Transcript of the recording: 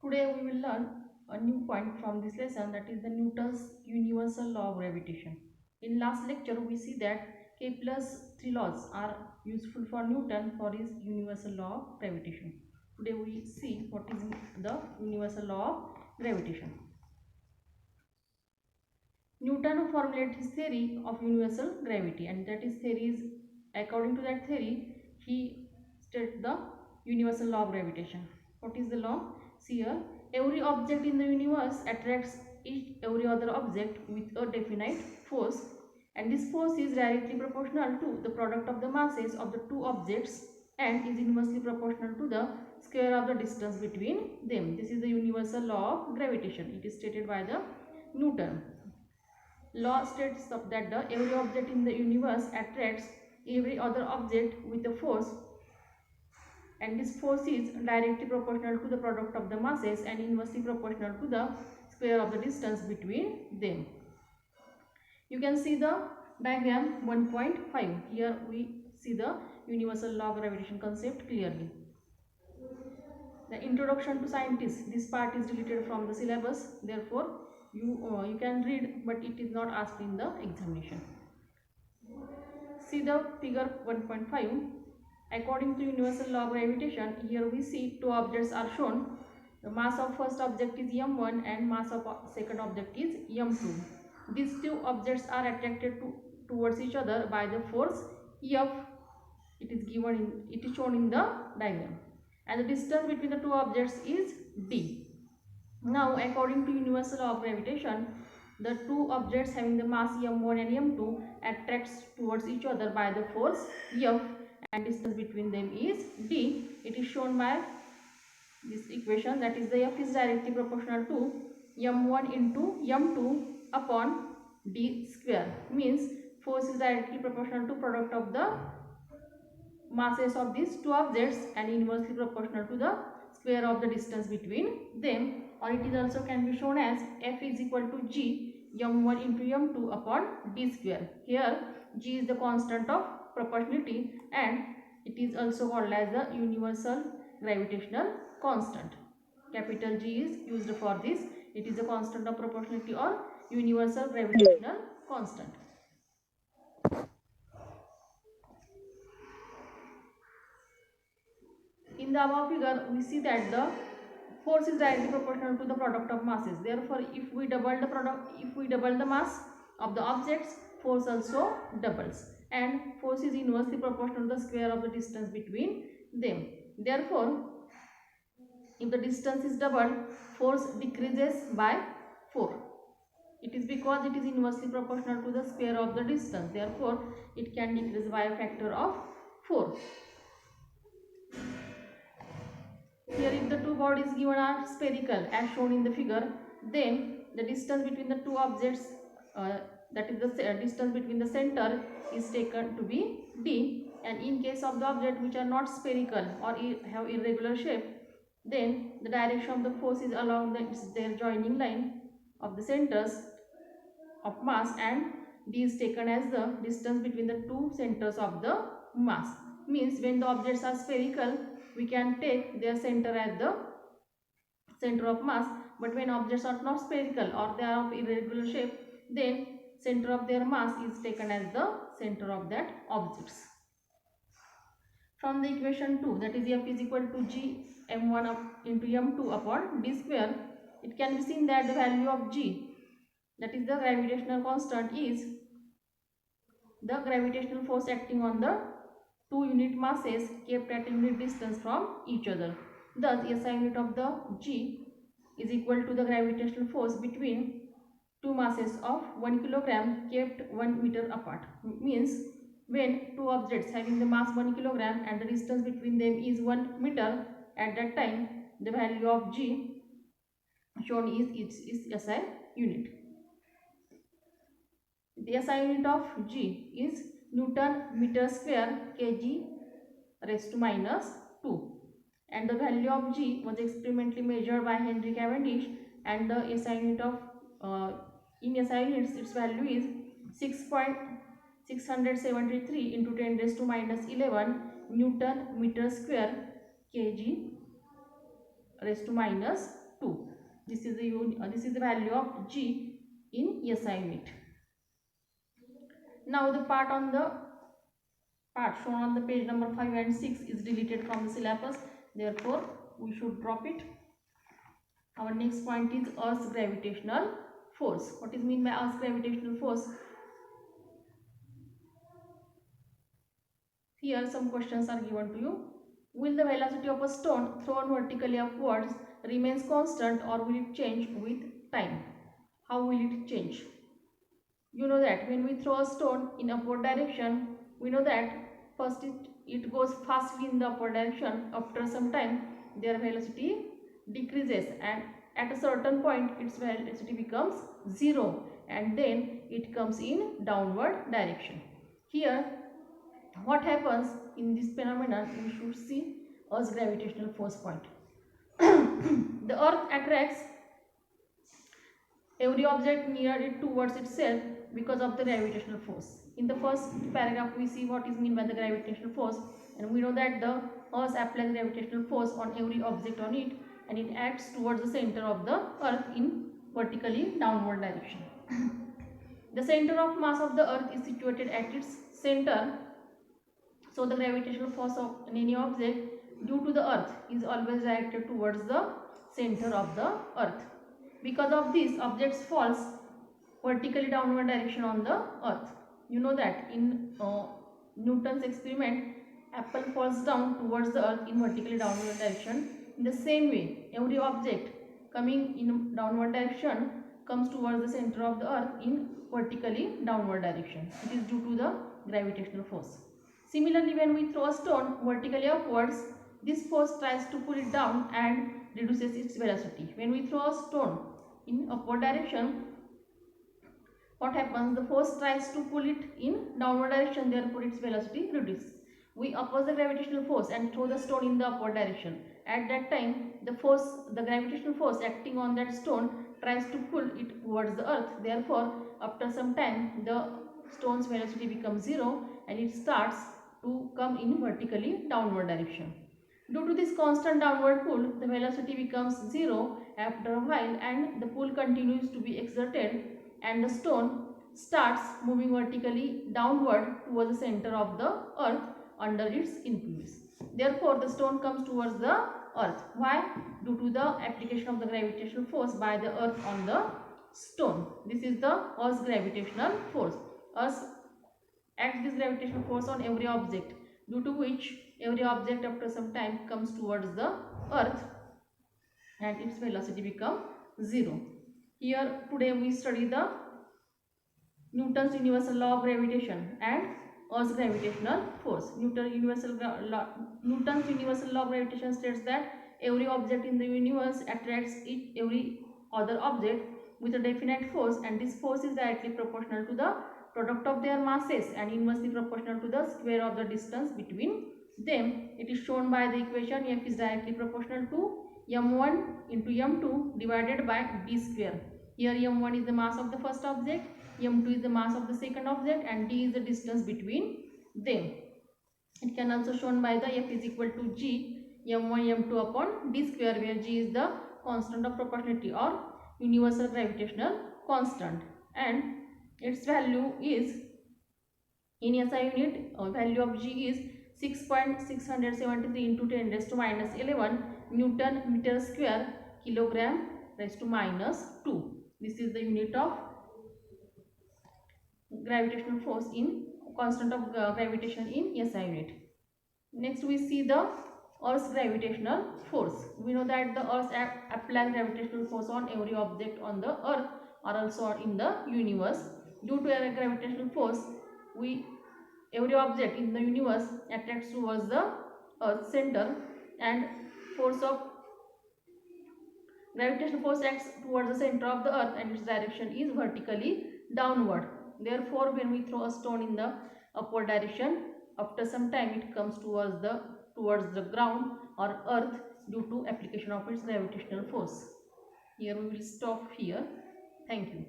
Today we will learn a new point from this lesson, that is the Newton's universal law of gravitation. In last lecture we see that Kepler's three laws are useful for Newton for his universal law of gravitation. Today we see what is the universal law of gravitation. Newton formulated his theory of universal gravity, and that is theory is, according to that theory he stated the universal law of gravitation. What is the law? See here, every object in the universe attracts every other object with a definite force, and this force is directly proportional to the product of the masses of the two objects and is inversely proportional to the square of the distance between them. This is the universal law of gravitation. It is stated by the Newton. Law states that every object in the universe attracts every other object with a force, and this force is directly proportional to the product of the masses and inversely proportional to the square of the distance between them. You can see the diagram 1.5. Here we see the universal law of gravitation concept clearly. The introduction to scientists, this part is deleted from the syllabus, therefore you can read, but it is not asked in the examination. See the figure 1.5. According to universal law of gravitation, here we see two objects are shown. The mass of first object is m1 and mass of second object is m2. These two objects are attracted towards each other by the force F. It is shown in the diagram, and the distance between the two objects is d. Now, according to universal law of gravitation, the two objects having the mass m1 and m2 attracts towards each other by the force F, and distance between them is d. It is shown by this equation, that is the F is directly proportional to m1 into m2 upon d square, means force is directly proportional to product of the masses of these two objects and inversely proportional to the square of the distance between them, or it is also can be shown as F is equal to G m1 into m2 upon d square. Here G is the constant of proportionality and it is also called as the universal gravitational constant. Capital G is used for this. It is a constant of proportionality or universal gravitational constant. In the above figure, we see that the force is directly proportional to the product of masses. Therefore, if we double the mass of the objects, force also doubles, and force is inversely proportional to the square of the distance between them. Therefore, if the distance is doubled, force decreases by 4. It is because it is inversely proportional to the square of the distance. Therefore, it can decrease by a factor of 4. Here, if the two bodies given are spherical as shown in the figure, then the distance between the two objects, that is the distance between the center, is taken to be d. And in case of the object which are not spherical or have irregular shape, then the direction of the force is along their joining line of the centers of mass, and d is taken as the distance between the two centers of the mass. Means when the objects are spherical, we can take their center as the center of mass, but when objects are not spherical or they are of irregular shape, then center of their mass is taken as the center of that objects. From the equation 2, that is F is equal to G m1 into m2 upon d square, it can be seen that the value of G, that is the gravitational constant, is the gravitational force acting on the two unit masses kept at a unit distance from each other. Thus, SI unit of the G is equal to the gravitational force between two masses of 1 kilogram kept 1 meter apart. Means when two objects having the mass 1 kilogram and the distance between them is 1 meter, at that time the value of G shown is SI unit. The SI unit of G is Newton meter square kg raised to minus 2, and the value of G was experimentally measured by Henry Cavendish, and the SI unit of in SI units its value is 6.673 into 10 raised to minus 11 Newton meter square kg raised to minus 2. This is the value of G in SI unit. Now the part shown on the page number 5 and 6 is deleted from the syllabus. Therefore, we should drop it. Our next point is Earth's gravitational force. What is meant by Earth's gravitational force? Here some questions are given to you. Will the velocity of a stone thrown vertically upwards remains constant, or will it change with time? How will it change? You know that when we throw a stone in upward direction, we know that first it goes fastly in the upward direction. After some time, their velocity decreases, and at a certain point its velocity becomes 0, and then it comes in downward direction. Here what happens in this phenomenon, we should see Earth's gravitational force point. The Earth attracts every object near it towards itself because of the gravitational force. In the first paragraph we see what is meant by the gravitational force, and we know that the Earth applies gravitational force on every object on it, and it acts towards the center of the Earth in vertically downward direction. The center of mass of the Earth is situated at its center, so the gravitational force of any object due to the Earth is always directed towards the center of the Earth. Because of this, objects falls vertically downward direction on the Earth. You know that in Newton's experiment, apple falls down towards the Earth in vertically downward direction. In the same way, every object coming in downward direction comes towards the center of the Earth in vertically downward direction. It is due to the gravitational force. Similarly, when we throw a stone vertically upwards, this force tries to pull it down and reduces its velocity. When we throw a stone in upward direction, what happens? The force tries to pull it in downward direction, therefore its velocity reduces. We oppose the gravitational force and throw the stone in the upward direction. At that time, the gravitational force acting on that stone tries to pull it towards the Earth. Therefore, after some time, the stone's velocity becomes 0 and it starts to come in vertically downward direction. Due to this constant downward pull, the velocity becomes 0 after a while, and the pull continues to be exerted, and the stone starts moving vertically downward towards the center of the Earth under its influence. Therefore, the stone comes towards the Earth. Why? Due to the application of the gravitational force by the Earth on the stone. This is the Earth's gravitational force. Earth acts this gravitational force on every object, due to which every object after some time comes towards the Earth and its velocity becomes 0. Here today we study the Newton's universal law of gravitation and Earth's gravitational force. Newton's universal law of gravitation states that every object in the universe attracts every other object with a definite force, and this force is directly proportional to the product of their masses and inversely proportional to the square of the distance between them. It is shown by the equation F is directly proportional to m1 into m2 divided by d square. Here m1 is the mass of the first object, m2 is the mass of the second object, and d is the distance between them. It can also shown by the F is equal to G m1 m2 upon d square, where G is the constant of proportionality or universal gravitational constant, and its value is in SI unit. Value of G is 6.673 into 10 raised to minus 11 Newton meter square kilogram raised to minus 2. This is the unit of gravitational force in constant of gravitation in SI unit. Next we see the Earth's gravitational force. We know that the Earth applies gravitational force on every object on the Earth or also in the universe. Due to a gravitational force, every object in the universe attracts towards the Earth's center, and gravitational force acts towards the center of the Earth, and its direction is vertically downward. Therefore, when we throw a stone in the upward direction, after some time it comes towards the ground or Earth due to application of its gravitational force. Here we will stop here. Thank you.